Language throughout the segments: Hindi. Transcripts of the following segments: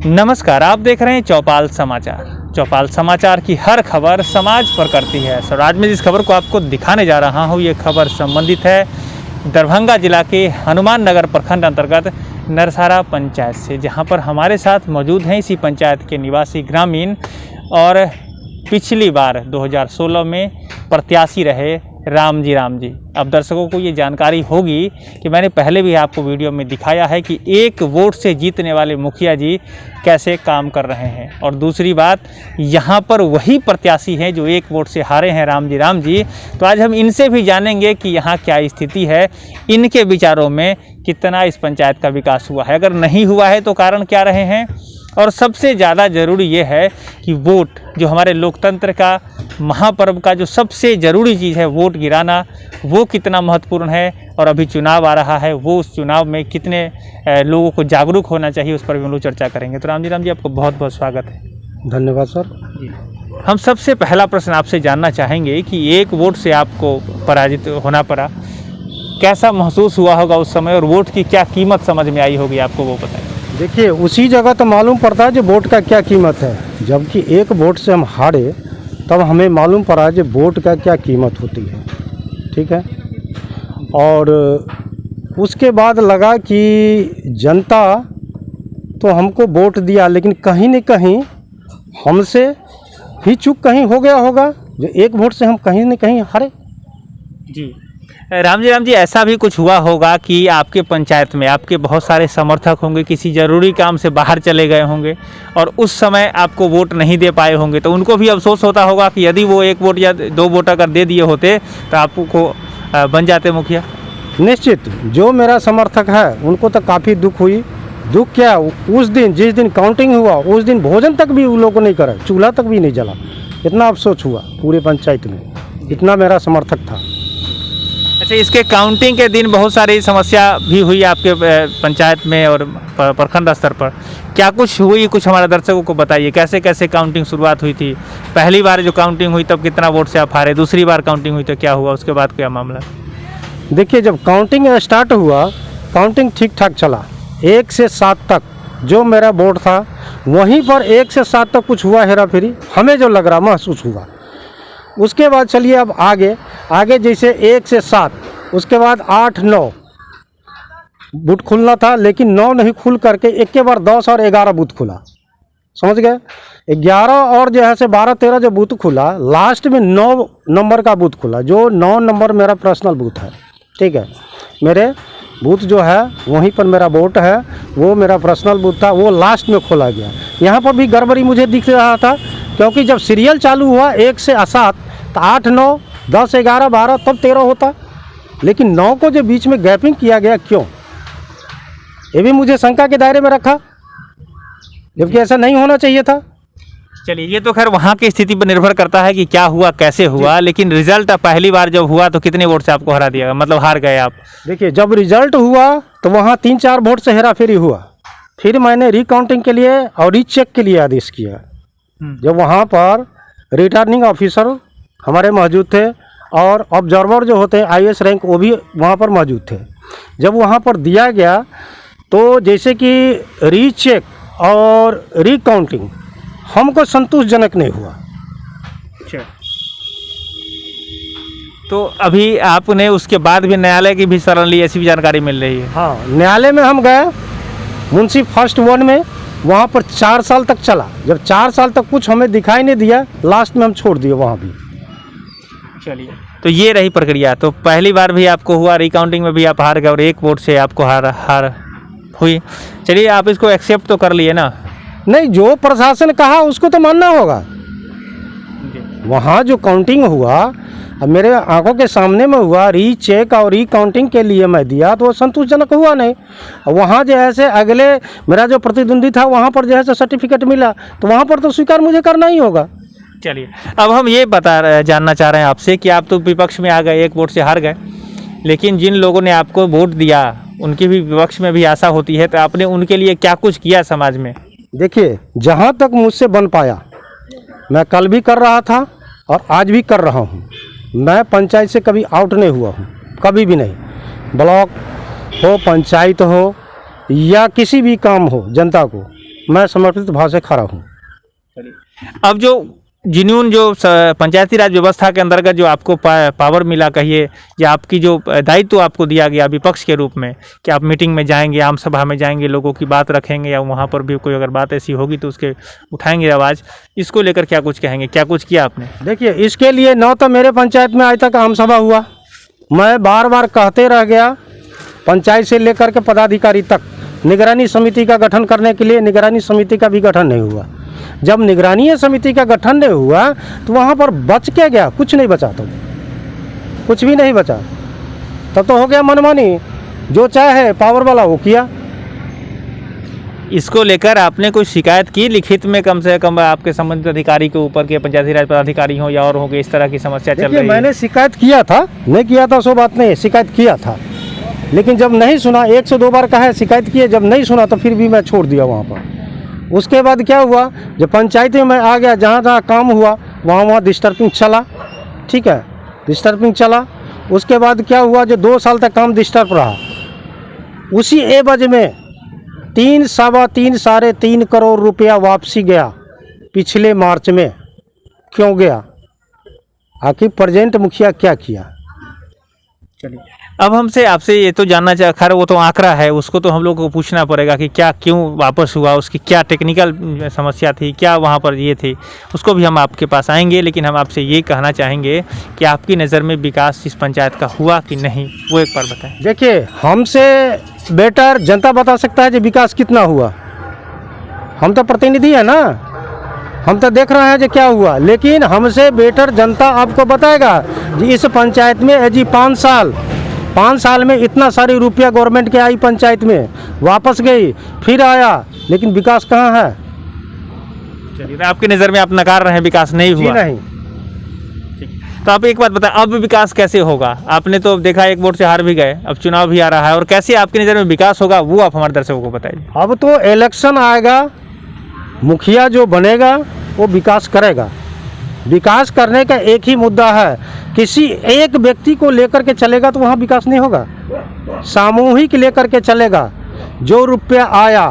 नमस्कार, आप देख रहे हैं चौपाल समाचार। चौपाल समाचार की हर खबर समाज पर करती है। सर, आज मैं जिस खबर को आपको दिखाने जा रहा हूं, ये खबर संबंधित है दरभंगा जिला के हनुमान नगर प्रखंड अंतर्गत नरसारा पंचायत से, जहां पर हमारे साथ मौजूद हैं इसी पंचायत के निवासी ग्रामीण और पिछली बार 2016 में प्रत्याशी रहे राम जी। अब दर्शकों को ये जानकारी होगी कि मैंने पहले भी आपको वीडियो में दिखाया है कि एक वोट से जीतने वाले मुखिया जी कैसे काम कर रहे हैं, और दूसरी बात यहाँ पर वही प्रत्याशी हैं जो एक वोट से हारे हैं राम जी। तो आज हम इनसे भी जानेंगे कि यहाँ क्या स्थिति है, इनके विचारों में कितना इस पंचायत का विकास हुआ है, अगर नहीं हुआ है तो कारण क्या रहे हैं, और सबसे ज़्यादा ज़रूरी ये है कि वोट जो हमारे लोकतंत्र का महापर्व का जो सबसे ज़रूरी चीज़ है, वोट गिराना, वो कितना महत्वपूर्ण है। और अभी चुनाव आ रहा है, वो उस चुनाव में कितने लोगों को जागरूक होना चाहिए, उस पर भी हम लोग चर्चा करेंगे। तो राम जी आपको बहुत बहुत स्वागत है। धन्यवाद सर जी। हम सबसे पहला प्रश्न आपसे जानना चाहेंगे कि एक वोट से आपको पराजित होना पड़ा, कैसा महसूस हुआ होगा उस समय, और वोट की क्या कीमत समझ में आई होगी आपको, वो बताइए। देखिए, उसी जगह तो मालूम पड़ता है जो वोट का क्या कीमत है। जबकि एक वोट से हम हारे तब हमें मालूम पड़ा जो वोट का क्या कीमत होती है। ठीक है, और उसके बाद लगा कि जनता तो हमको वोट दिया, लेकिन कहीं न कहीं हमसे ही चूक कहीं हो गया होगा, जो एक वोट से हम कहीं न कहीं हारे। जी राम जी, ऐसा भी कुछ हुआ होगा कि आपके पंचायत में आपके बहुत सारे समर्थक होंगे, किसी ज़रूरी काम से बाहर चले गए होंगे और उस समय आपको वोट नहीं दे पाए होंगे, तो उनको भी अफसोस होता होगा कि यदि वो एक वोट या दो वोट अगर दे दिए होते तो आपको बन जाते मुखिया। निश्चित, जो मेरा समर्थक है उनको तो काफ़ी दुख हुई। दुख क्या, उस दिन जिस दिन काउंटिंग हुआ उस दिन भोजन तक भी उन लोगों को नहीं करा, चूल्हा तक भी नहीं जला। इतना अफसोस हुआ पूरे पंचायत में, इतना मेरा समर्थक था। अच्छा, इसके काउंटिंग के दिन बहुत सारी समस्या भी हुई आपके पंचायत में और प्रखंड स्तर पर, क्या कुछ हुई, कुछ हमारे दर्शकों को बताइए। कैसे कैसे काउंटिंग शुरुआत हुई थी, पहली बार जो काउंटिंग हुई तब कितना वोट से आप हारे, दूसरी बार काउंटिंग हुई तो क्या हुआ, उसके बाद क्या मामला। देखिए, जब काउंटिंग स्टार्ट हुआ, काउंटिंग ठीक ठाक चला, 1 से 7 तक जो मेरा वोट था वहीं पर 1 से 7 तक कुछ हुआ हेरा फेरी, हमें जो लग रहा महसूस हुआ। उसके बाद चलिए अब आगे जैसे 1 से 7, उसके बाद 8-9 बूथ खुलना था, लेकिन 9 नहीं खुल करके एक के बार 10 और 11 बूथ खुला, समझ गए। 11 और जो है से 12-13 जो बूथ खुला, लास्ट में 9 नंबर का बूथ खुला, जो 9 नंबर मेरा पर्सनल बूथ है। ठीक है, मेरे बूथ जो है वहीं पर मेरा वोट है, वो मेरा पर्सनल बूथ था, वो लास्ट में खोला गया। यहाँ पर भी गड़बड़ी मुझे दिख रहा था, क्योंकि जब सीरियल चालू हुआ 1 से 7 तो 8, 9, 10, 11, 12 तब 13 होता, लेकिन 9 को जो बीच में गैपिंग किया गया, क्यों, ये भी मुझे शंका के दायरे में रखा, जबकि ऐसा नहीं होना चाहिए था। चलिए, ये तो खैर वहाँ की स्थिति पर निर्भर करता है कि क्या हुआ, कैसे हुआ, लेकिन रिजल्ट पहली बार जब हुआ तो कितने वोट से आपको हरा दिया, मतलब हार गए आप। देखिए, जब रिजल्ट हुआ तो वहाँ 3-4 वोट से हेराफेरी हुआ, फिर मैंने रिकाउंटिंग के लिए और रीचेक के लिए आदेश किया। जब वहाँ पर रिटर्निंग ऑफिसर हमारे मौजूद थे और ऑब्जर्वर जो होते हैं IAS रैंक, वो भी वहाँ पर मौजूद थे। जब वहाँ पर दिया गया तो जैसे कि रीचेक और रिकाउंटिंग हमको संतोषजनक नहीं हुआ। अच्छा, तो अभी आपने उसके बाद भी न्यायालय की भी शरण ली, ऐसी भी जानकारी मिल रही है। हाँ, न्यायालय में हम गए, मुंशी फर्स्ट 1 में, वहाँ पर 4 साल तक चला। जब 4 साल तक कुछ हमें दिखाई नहीं दिया, लास्ट में हम छोड़ दिए वहाँ भी। चलिए, तो ये रही प्रक्रिया। तो पहली बार भी आपको हुआ, रिकाउंटिंग में भी आप हार गए और एक वोट से आपको हार हुई। चलिए, आप इसको एक्सेप्ट तो कर लिए ना। नहीं, जो प्रशासन कहा उसको तो मानना होगा। वहाँ जो काउंटिंग हुआ, अब मेरे आंखों के सामने में हुआ, रीचेक और रिकाउंटिंग के लिए मैं दिया तो वो संतोषजनक हुआ नहीं। वहाँ जो है से अगले मेरा जो प्रतिद्वंदी था वहाँ पर जो है से सर्टिफिकेट मिला, तो वहाँ पर तो स्वीकार मुझे करना ही होगा। चलिए, अब हम ये जानना चाह रहे हैं आपसे कि आप तो विपक्ष में आ गए, एक वोट से हार गए, लेकिन जिन लोगों ने आपको वोट दिया उनकी भी विपक्ष में भी आशा होती है, तो आपने उनके लिए क्या कुछ किया समाज में। देखिए, जहाँ तक मुझसे बन पाया, मैं कल भी कर रहा था और आज भी कर रहा हूँ। मैं पंचायत से कभी आउट नहीं हुआ हूँ, कभी भी नहीं। ब्लॉक हो, पंचायत हो या किसी भी काम हो, जनता को मैं समर्पित भाव से खड़ा हूँ। अब जो जिन्होंने जो पंचायती राज व्यवस्था के अंतर्गत जो आपको पावर मिला कहिए, या आपकी जो दायित्व आपको दिया गया विपक्ष के रूप में कि आप मीटिंग में जाएंगे, आम सभा में जाएंगे, लोगों की बात रखेंगे, या वहाँ पर भी कोई अगर बात ऐसी होगी तो उसके उठाएंगे आवाज़, इसको लेकर क्या कुछ कहेंगे, क्या कुछ किया आपने? देखिए, इसके लिए न तो मेरे पंचायत में आज तक आम सभा हुआ, मैं बार बार कहते रह गया, पंचायत से लेकर के पदाधिकारी तक निगरानी समिति का गठन करने के लिए निगरानी समिति का भी गठन नहीं हुआ। जब निगरानी समिति का गठन नहीं हुआ तो वहाँ पर बच के गया, कुछ नहीं बचा, तो कुछ भी नहीं बचा। तब तो हो गया मनमानी, जो चाहे पावर वाला वो किया। इसको लेकर आपने कोई शिकायत की लिखित में, कम से कम आपके संबंधित अधिकारी के ऊपर के पंचायती राज पदाधिकारी हो या और हो, इस तरह की समस्या चल रही है? मैंने शिकायत किया था, नहीं किया था सो बात नहीं, शिकायत किया था, लेकिन जब नहीं सुना, 102 बार कहा है शिकायत किए, जब नहीं सुना तो फिर भी मैं छोड़ दिया वहाँ पर। उसके बाद क्या हुआ, जब पंचायत में मैं आ गया, जहाँ जहाँ काम हुआ वहाँ डिस्टर्बिंग चला, ठीक है, डिस्टर्बिंग चला। उसके बाद क्या हुआ, जो 2 साल तक काम डिस्टर्ब रहा, उसी एवज में 3, 3.5 करोड़ रुपया वापसी गया पिछले मार्च में। क्यों गया, आखिर प्रेजेंट मुखिया क्या किया? चलिए, अब हमसे आपसे ये तो जानना चाह, खैर वो तो आंकड़ा है, उसको तो हम लोग को पूछना पड़ेगा कि क्या, क्यों वापस हुआ, उसकी क्या टेक्निकल समस्या थी, क्या वहाँ पर ये थी, उसको भी हम आपके पास आएंगे। लेकिन हम आपसे ये कहना चाहेंगे कि आपकी नज़र में विकास इस पंचायत का हुआ कि नहीं, वो एक बार बताएं। देखिए, हमसे बेटर जनता बता सकता है कि विकास कितना हुआ। हम तो प्रतिनिधि है ना, हम तो देख रहे हैं जो क्या हुआ, लेकिन हमसे बेटर जनता आपको बताएगा जी। इस पंचायत में जी 5 साल में इतना सारी रुपया गवर्नमेंट के आई पंचायत में, वापस गई, फिर आया, लेकिन विकास कहाँ है? चलिए, तो आपकी नज़र में आप नकार रहे हैं विकास नहीं हुआ? नहीं। तो आप एक बात बताएं, अब विकास कैसे होगा? आपने तो देखा एक वोट से हार भी गए, अब चुनाव भी आ रहा है, और कैसे आपकी नज़र में विकास होगा वो आप हमारे दर्शकों को बताइए। अब तो इलेक्शन आएगा, मुखिया जो बनेगा वो विकास करेगा। विकास करने का एक ही मुद्दा है, किसी एक व्यक्ति को लेकर के चलेगा तो वहाँ विकास नहीं होगा, सामूहिक लेकर के चलेगा। जो रुपया आया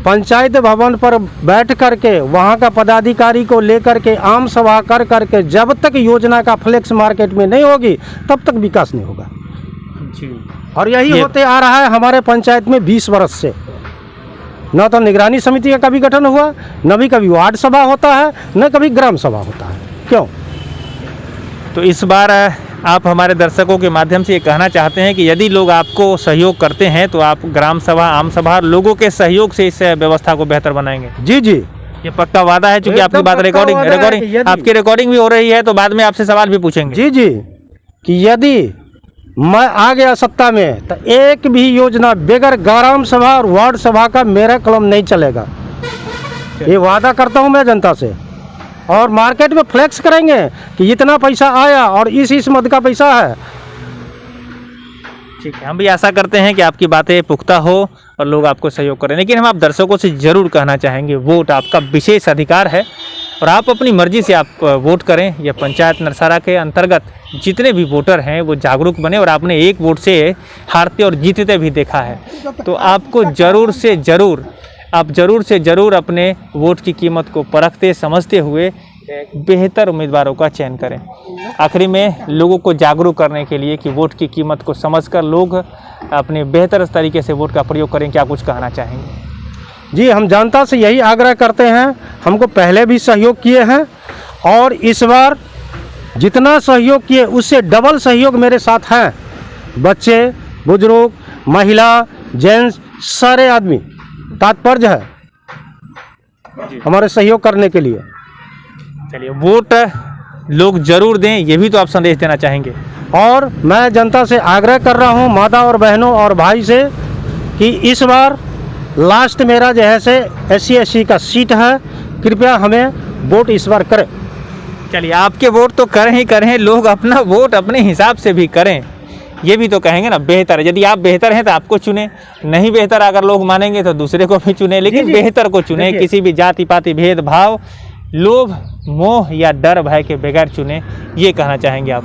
पंचायत भवन पर बैठ करके, वहाँ का पदाधिकारी को लेकर के आम सभा कर करके, जब तक योजना का फ्लेक्स मार्केट में नहीं होगी तब तक विकास नहीं होगा जी। और यही होते आ रहा है हमारे पंचायत में 20 वर्ष से। न तो निगरानी समिति का कभी गठन हुआ, न भी कभी वार्ड सभा होता है, न कभी ग्राम सभा होता है। क्यों? तो इस बार आप हमारे दर्शकों के माध्यम से ये कहना चाहते हैं कि यदि लोग आपको सहयोग करते हैं तो आप ग्राम सभा, आम सभा, लोगों के सहयोग से इस व्यवस्था को बेहतर बनाएंगे? जी जी, ये पक्का वादा है, क्योंकि आपकी बात रिकॉर्डिंग आपकी रिकॉर्डिंग भी हो रही है, तो बाद में आपसे सवाल भी पूछेंगे। जी जी, कि यदि मैं आ गया सत्ता में तो एक भी योजना बगैर ग्राम सभा और वार्ड सभा का मेरा कलम नहीं चलेगा। ये वादा करता हूँ मैं जनता से। और मार्केट में फ्लेक्स करेंगे कि इतना पैसा आया और इस मद का पैसा है। ठीक है, हम भी आशा करते हैं कि आपकी बातें पुख्ता हो और लोग आपको सहयोग करें। लेकिन हम आप दर्शकों से ज़रूर कहना चाहेंगे, वोट आपका विशेष अधिकार है और आप अपनी मर्जी से आप वोट करें। यह पंचायत नरसारा के अंतर्गत जितने भी वोटर हैं वो जागरूक बने, और आपने एक वोट से हारते और जीतते भी देखा है। तो आपको ज़रूर से ज़रूर अपने वोट की कीमत को परखते समझते हुए बेहतर उम्मीदवारों का चयन करें। आखिरी में लोगों को जागरूक करने के लिए कि वोट की कीमत को समझकर लोग अपने बेहतर तरीके से वोट का प्रयोग करें, क्या कुछ कहना चाहेंगे? जी, हम जनता से यही आग्रह करते हैं, हमको पहले भी सहयोग किए हैं और इस बार जितना सहयोग किए उससे डबल सहयोग मेरे साथ हैं। बच्चे, बुजुर्ग, महिला, जेंट्स, सारे आदमी तात्पर्य है हमारे सहयोग करने के लिए। चलिए, वोट लोग जरूर दें, ये भी तो आप संदेश देना चाहेंगे। और मैं जनता से आग्रह कर रहा हूँ, माता और बहनों और भाई से, कि इस बार लास्ट मेरा जो है से SC/SC का सीट है, कृपया हमें वोट इस बार करें। चलिए, आपके वोट तो करें ही करें, लोग अपना वोट अपने हिसाब से भी करें, ये भी तो कहेंगे ना। बेहतर है, यदि आप बेहतर हैं तो आपको चुने, नहीं बेहतर अगर लोग मानेंगे तो दूसरे को भी चुने, लेकिन बेहतर को चुने। किसी भी जाति पाति भेदभाव, लोभ, मोह या डर भय के बगैर चुने, ये कहना चाहेंगे आप?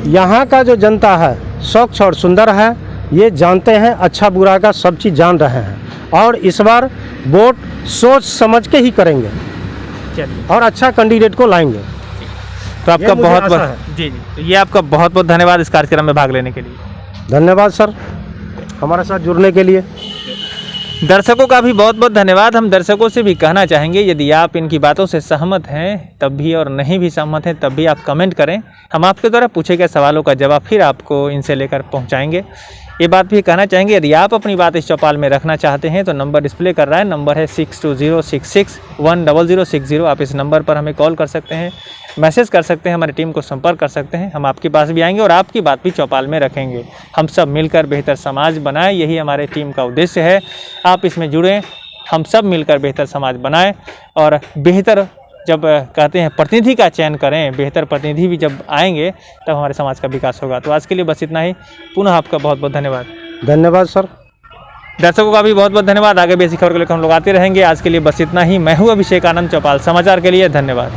यहाँ का जो जनता है स्वच्छ और सुंदर है, ये जानते हैं, अच्छा बुरा का सब चीज़ जान रहे हैं। और इस बार वोट सोच समझ के ही करेंगे चलिए, और अच्छा कैंडिडेट को लाएंगे। तो आपका ये मुझे बहुत आशा बहुत जी जी, तो ये आपका बहुत बहुत धन्यवाद इस कार्यक्रम में भाग लेने के लिए। धन्यवाद सर, हमारे साथ जुड़ने के लिए। दर्शकों का भी बहुत बहुत धन्यवाद। हम दर्शकों से भी कहना चाहेंगे, यदि आप इनकी बातों से सहमत हैं तब भी, और नहीं भी सहमत हैं तब भी आप कमेंट करें। हम आपके द्वारा पूछे गए सवालों का जवाब फिर आपको इनसे लेकर पहुंचाएंगे। ये बात भी कहना चाहेंगे, यदि आप अपनी बात इस चौपाल में रखना चाहते हैं तो नंबर डिस्प्ले कर रहा है, नंबर है 6206610060। आप इस नंबर पर हमें कॉल कर सकते हैं, मैसेज कर सकते हैं, हमारी टीम को संपर्क कर सकते हैं। हम आपके पास भी आएंगे और आपकी बात भी चौपाल में रखेंगे। हम सब मिलकर बेहतर समाज बनाएं, यही हमारे टीम का उद्देश्य है। आप इसमें जुड़ें, हम सब मिलकर बेहतर समाज बनाएं, और बेहतर जब कहते हैं प्रतिनिधि का चयन करें, बेहतर प्रतिनिधि भी जब आएंगे तब हमारे समाज का विकास होगा। तो आज के लिए बस इतना ही। पुनः आपका बहुत बहुत धन्यवाद। धन्यवाद सर। दर्शकों का भी बहुत बहुत धन्यवाद। आगे भी ऐसी खबर को लेकर हम लोग आते रहेंगे। आज के लिए बस इतना ही। मैं हूँ अभिषेक आनंद, चौपाल समाचार के लिए धन्यवाद।